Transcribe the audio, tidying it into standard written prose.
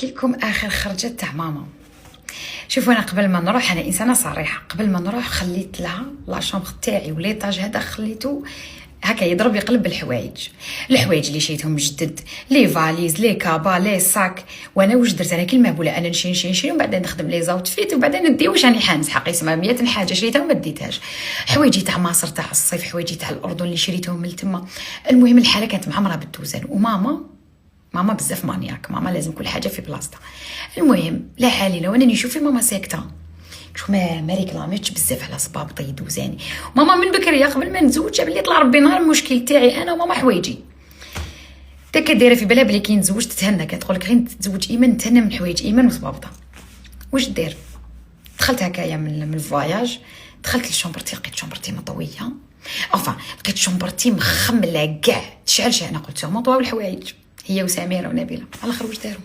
نحكي لكم اخر خرجه تاع ماما. شوفوا انا قبل ما نروح، انا انسانه صريحه، قبل ما نروح خليت لها لا شومبر تاعي وليطاج هذا خليته هكا يضرب يقلب بالحوايج، الحوايج اللي شريتهم جدد، لي فاليز لي كابا لي ساك. وانا واش درت؟ انا كي المهبوله انا نشري ومن بعد نخدم لي زاوتفيت وبعدين ندي واش راني حانس حقي اسمها 100 حاجه شريتها وما ديتهاش. حوايجي تاع مصر تاع الصيف، حوايجي تاع الاردن اللي شريتهم من تما. المهم الحاله كانت معمره بالدوزان، وماما بزاف مانياك، ماما لازم كل حاجه في بلاصتها. المهم لا حالينا وانا نشوف في ماما ساكته، شوف ما ريكلاميتش بزاف على صبابطي دوزاني. ماما من بكريه قبل ما نتزوج جاب لي طلع ربي نهار المشكل تاعي انا وماما حوايجي. داك دايره في بالها بلي كي نتزوج تتهنى، كتقول لك غير نتزوج ايمن نتهنى من حوايج ايمن وصبابطه. واش دير؟ دخلت هكايا من الفواياج، دخلت لشومبرتي لقيت شومبرتي مطويه، لقيت شومبرتي مخمله كاع تشعل. انا قلت لهم طواو الحوايج هي وسميره ونبيله على الاخر واش داروا؟